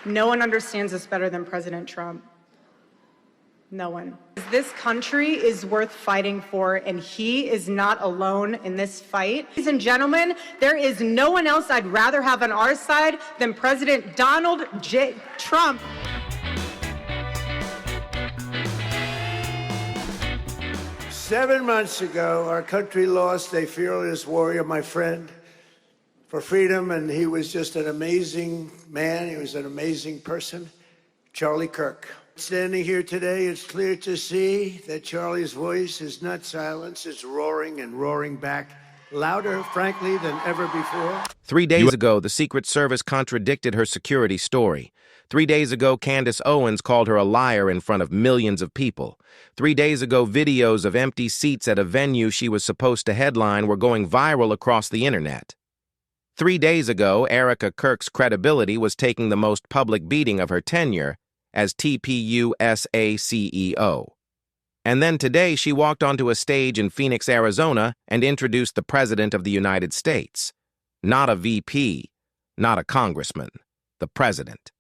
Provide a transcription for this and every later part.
No one understands this better than President Trump. No one. This country is worth fighting for, and he is not alone in this fight. Ladies and gentlemen, there is no one else I'd rather have on our side than President Donald J. Trump. Seven months ago, our country lost a fearless warrior, my friend, for freedom, and he was just an amazing man. He was an amazing person, Charlie Kirk. Standing here today, it's clear to see that Charlie's voice is not silenced. It's roaring and roaring back, louder, frankly, than ever before. 3 days ago, the Secret Service contradicted her security story. 3 days ago, Candace Owens called her a liar in front of millions of people. 3 days ago, videos of empty seats at a venue she was supposed to headline were going viral across the internet. 3 days ago, Erika Kirk's credibility was taking the most public beating of her tenure as TPUSA CEO. And then today, she walked onto a stage in Phoenix, Arizona, and introduced the President of the United States. Not a VP, not a congressman, the President.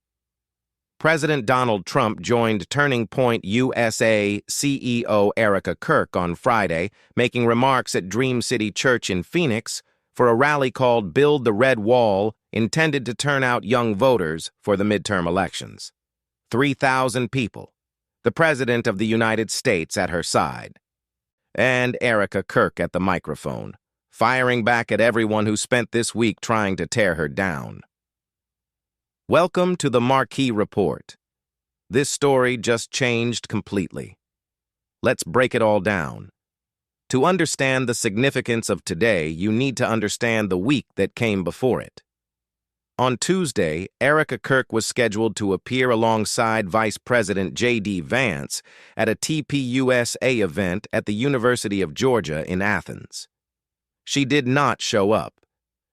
President Donald Trump joined Turning Point USA CEO Erika Kirk on Friday, making remarks at Dream City Church in Phoenix for a rally called Build the Red Wall, intended to turn out young voters for the midterm elections. 3,000 people, the President of the United States at her side, and Erika Kirk at the microphone, firing back at everyone who spent this week trying to tear her down. Welcome to the Marquee Report. This story just changed completely. Let's break it all down. To understand the significance of today, you need to understand the week that came before it. On Tuesday, Erika Kirk was scheduled to appear alongside Vice President J.D. Vance at a TPUSA event at the University of Georgia in Athens. She did not show up.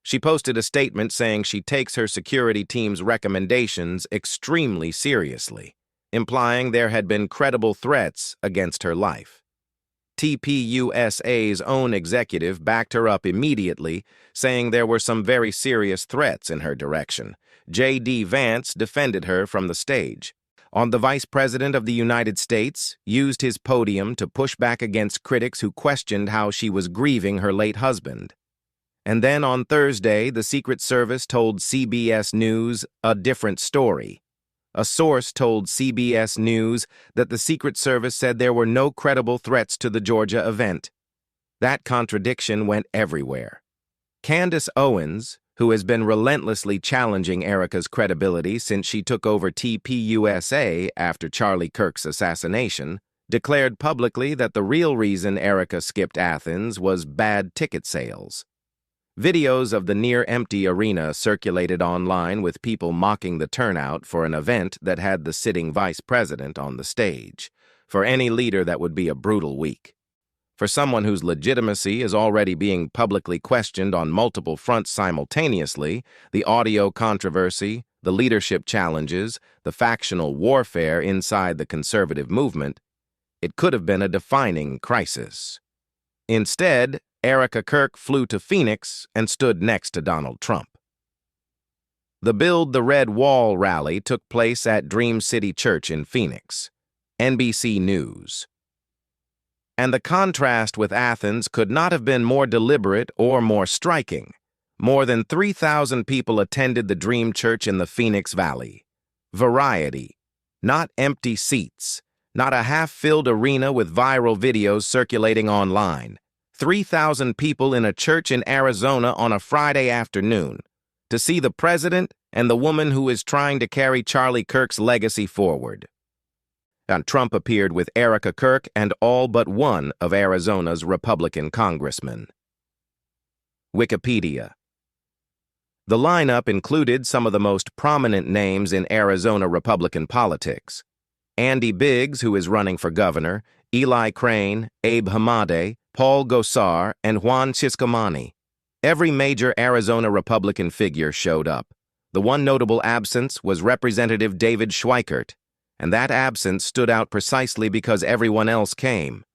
She posted a statement saying she takes her security team's recommendations extremely seriously, implying there had been credible threats against her life. TPUSA's own executive backed her up immediately, saying there were some very serious threats in her direction. J.D. Vance defended her from the stage. The Vice President of the United States used his podium to push back against critics who questioned how she was grieving her late husband. And then on Thursday, the Secret Service told CBS News a different story. A source told CBS News that the Secret Service said there were no credible threats to the Georgia event. That contradiction went everywhere. Candace Owens, who has been relentlessly challenging Erika's credibility since she took over TPUSA after Charlie Kirk's assassination, declared publicly that the real reason Erika skipped Athens was bad ticket sales. Videos of the near-empty arena circulated online with people mocking the turnout for an event that had the sitting vice president on the stage. For any leader, that would be a brutal week. For someone whose legitimacy is already being publicly questioned on multiple fronts simultaneously, the audio controversy, the leadership challenges, the factional warfare inside the conservative movement, it could have been a defining crisis. Instead, Erika Kirk flew to Phoenix and stood next to Donald Trump. The Build the Red Wall rally took place at Dream City Church in Phoenix. NBC News. And the contrast with Athens could not have been more deliberate or more striking. More than 3,000 people attended the Dream Church in the Phoenix Valley. Variety. Not empty seats. Not a half-filled arena with viral videos circulating online. 3,000 people in a church in Arizona on a Friday afternoon to see the president and the woman who is trying to carry Charlie Kirk's legacy forward. And Trump appeared with Erika Kirk and all but one of Arizona's Republican congressmen. Wikipedia. The lineup included some of the most prominent names in Arizona Republican politics. Andy Biggs, who is running for governor, Eli Crane, Abe Hamadeh, Paul Gosar, and Juan Ciscomani. Every major Arizona Republican figure showed up. The one notable absence was Representative David Schweikert, and that absence stood out precisely because everyone else came.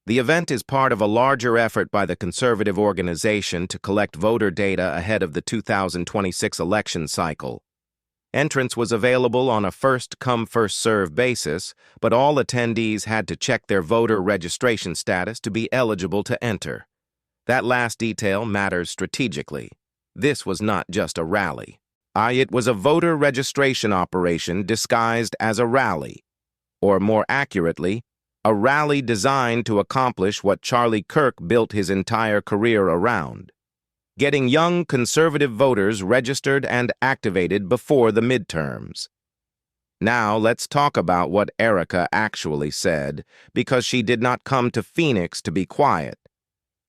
The event is part of a larger effort by the conservative organization to collect voter data ahead of the 2026 election cycle. Entrance was available on a first-come, first-served basis, but all attendees had to check their voter registration status to be eligible to enter. That last detail matters strategically. This was not just a rally. It was a voter registration operation disguised as a rally, or more accurately, a rally designed to accomplish what Charlie Kirk built his entire career around: getting young conservative voters registered and activated before the midterms. Now let's talk about what Erika actually said, because she did not come to Phoenix to be quiet.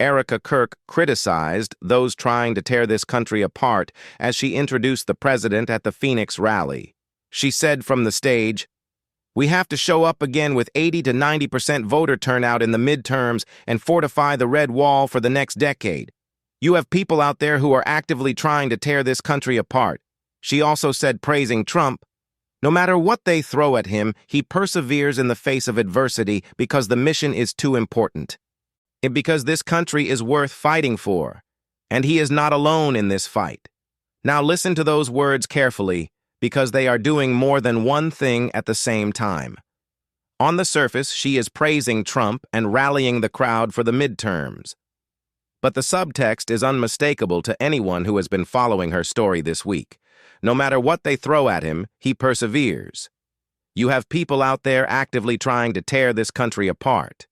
Erika Kirk criticized those trying to tear this country apart as she introduced the president at the Phoenix rally. She said from the stage, "We have to show up again with 80 to 90% voter turnout in the midterms and fortify the red wall for the next decade. You have people out there who are actively trying to tear this country apart." She also said, praising Trump, "No matter what they throw at him, he perseveres in the face of adversity because the mission is too important. Because this country is worth fighting for, and he is not alone in this fight." Now listen to those words carefully, because they are doing more than one thing at the same time. On the surface, she is praising Trump and rallying the crowd for the midterms. But the subtext is unmistakable to anyone who has been following her story this week. No matter what they throw at him, he perseveres. You have people out there actively trying to tear this country apart.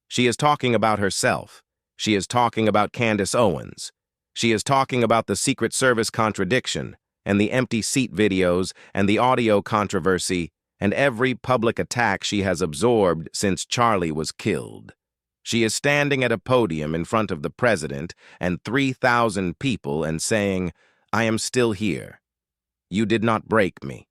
She is talking about herself. She is talking about Candace Owens. She is talking about the Secret Service contradiction, and the empty seat videos, and the audio controversy, and every public attack she has absorbed since Charlie was killed. She is standing at a podium in front of the president and 3,000 people and saying, "I am still here. You did not break me.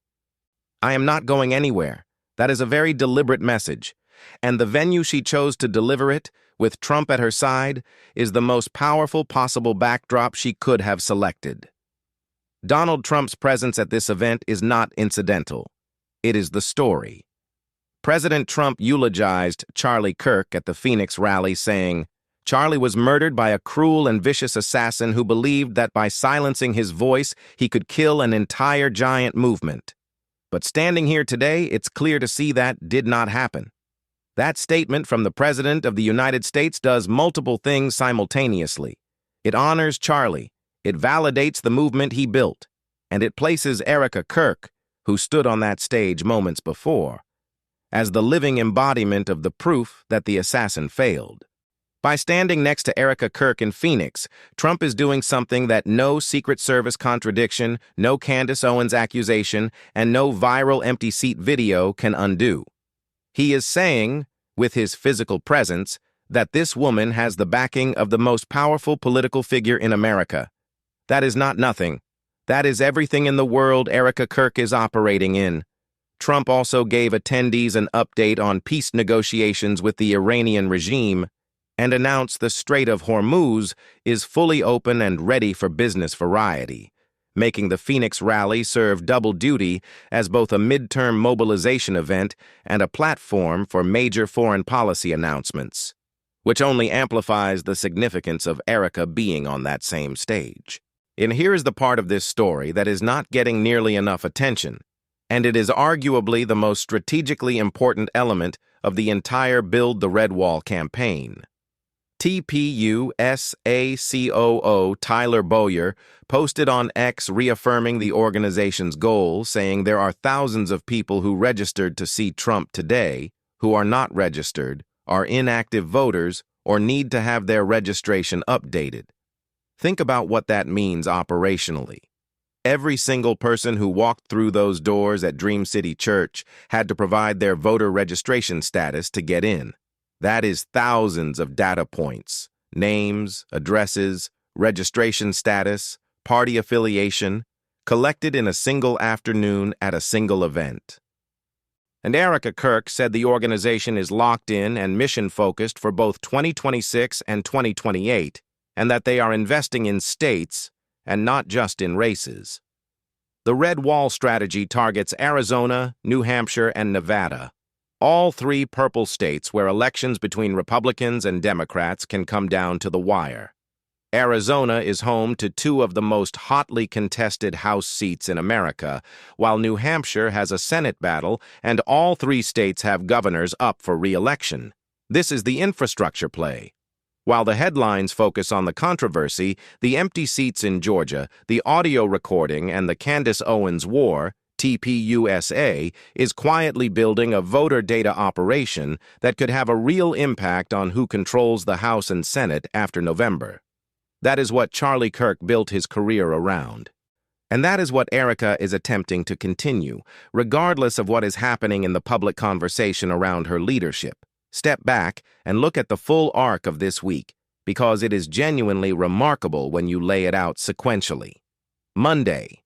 I am not going anywhere." That is a very deliberate message, and the venue she chose to deliver it, with Trump at her side, is the most powerful possible backdrop she could have selected. Donald Trump's presence at this event is not incidental. It is the story. President Trump eulogized Charlie Kirk at the Phoenix rally, saying, "Charlie was murdered by a cruel and vicious assassin who believed that by silencing his voice, he could kill an entire giant movement. But standing here today, it's clear to see that did not happen." That statement from the President of the United States does multiple things simultaneously. It honors Charlie, it validates the movement he built, and it places Erika Kirk, who stood on that stage moments before, as the living embodiment of the proof that the assassin failed. By standing next to Erika Kirk in Phoenix, Trump is doing something that no Secret Service contradiction, no Candace Owens accusation, and no viral empty seat video can undo. He is saying, with his physical presence, that this woman has the backing of the most powerful political figure in America. That is not nothing. That is everything in the world Erika Kirk is operating in. Trump also gave attendees an update on peace negotiations with the Iranian regime and announced the Strait of Hormuz is fully open and ready for business variety, making the Phoenix rally serve double duty as both a midterm mobilization event and a platform for major foreign policy announcements, which only amplifies the significance of Erika being on that same stage. And here is the part of this story that is not getting nearly enough attention, and it is arguably the most strategically important element of the entire Build the Red Wall campaign. TPUSACOO Tyler Bowyer posted on X reaffirming the organization's goal, saying there are thousands of people who registered to see Trump today who are not registered, are inactive voters, or need to have their registration updated. Think about what that means operationally. Every single person who walked through those doors at Dream City Church had to provide their voter registration status to get in. That is thousands of data points, names, addresses, registration status, party affiliation, collected in a single afternoon at a single event. And Erika Kirk said the organization is locked in and mission-focused for both 2026 and 2028, and that they are investing in states and not just in races. The Red Wall strategy targets Arizona, New Hampshire, and Nevada, all three purple states where elections between Republicans and Democrats can come down to the wire. Arizona is home to two of the most hotly contested House seats in America, while New Hampshire has a Senate battle and all three states have governors up for re-election. This is the infrastructure play. While the headlines focus on the controversy, the empty seats in Georgia, the audio recording, and the Candace Owens War, TPUSA, is quietly building a voter data operation that could have a real impact on who controls the House and Senate after November. That is what Charlie Kirk built his career around. And that is what Erika is attempting to continue, regardless of what is happening in the public conversation around her leadership. Step back and look at the full arc of this week, because it is genuinely remarkable when you lay it out sequentially. Monday,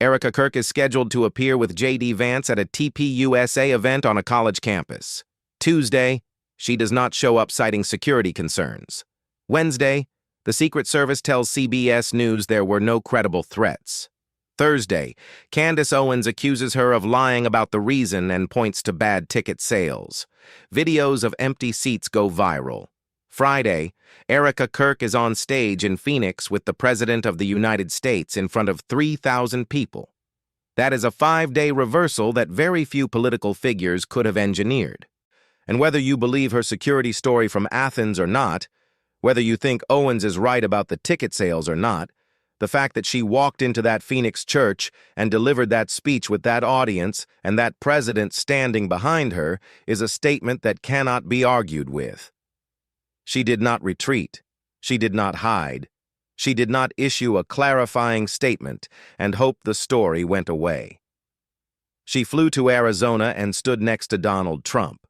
Erika Kirk is scheduled to appear with J.D. Vance at a TPUSA event on a college campus. Tuesday, she does not show up citing security concerns. Wednesday, the Secret Service tells CBS News there were no credible threats. Thursday, Candace Owens accuses her of lying about the reason and points to bad ticket sales. Videos of empty seats go viral. Friday, Erika Kirk is on stage in Phoenix with the President of the United States in front of 3,000 people. That is a 5-day reversal that very few political figures could have engineered. And whether you believe her security story from Athens or not, whether you think Owens is right about the ticket sales or not, the fact that she walked into that Phoenix church and delivered that speech with that audience and that president standing behind her is a statement that cannot be argued with. She did not retreat. She did not hide. She did not issue a clarifying statement and hope the story went away. She flew to Arizona and stood next to Donald Trump.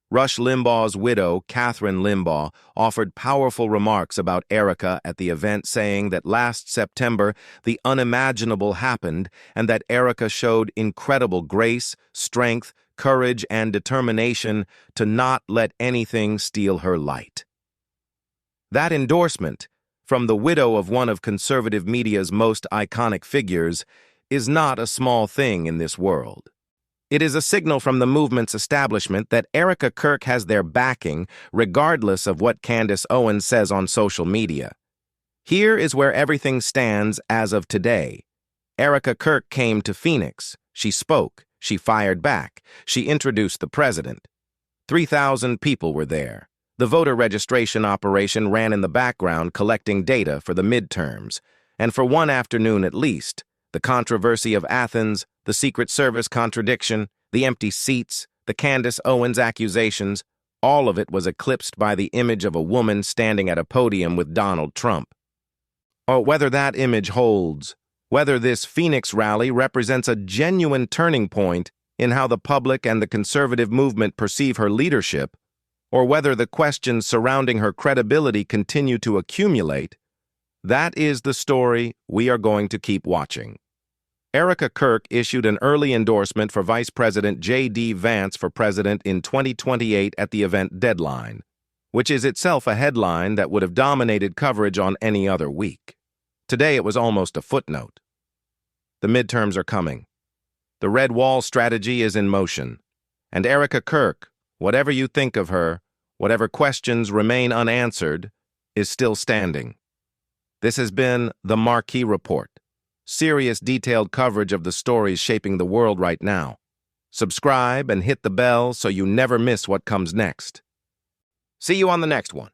Rush Limbaugh's widow, Catherine Limbaugh, offered powerful remarks about Erika at the event, saying that last September the unimaginable happened and that Erika showed incredible grace, strength, courage, and determination to not let anything steal her light. That endorsement, from the widow of one of conservative media's most iconic figures, is not a small thing in this world. It is a signal from the movement's establishment that Erika Kirk has their backing, regardless of what Candace Owens says on social media. Here is where everything stands as of today. Erika Kirk came to Phoenix. She spoke. She fired back. She introduced the president. 3,000 people were there. The voter registration operation ran in the background collecting data for the midterms. And for one afternoon at least, the controversy of Athens, the Secret Service contradiction, the empty seats, the Candace Owens accusations, all of it was eclipsed by the image of a woman standing at a podium with Donald Trump. Or whether that image holds, whether this Phoenix rally represents a genuine turning point in how the public and the conservative movement perceive her leadership, or whether the questions surrounding her credibility continue to accumulate, that is the story we are going to keep watching. Erika Kirk issued an early endorsement for Vice President J.D. Vance for president in 2028 at the event deadline, which is itself a headline that would have dominated coverage on any other week. Today it was almost a footnote. The midterms are coming. The red wall strategy is in motion. And Erika Kirk, whatever you think of her, whatever questions remain unanswered, is still standing. This has been the Marquee Report. Serious, detailed coverage of the stories shaping the world right now. Subscribe and hit the bell so you never miss what comes next. See you on the next one.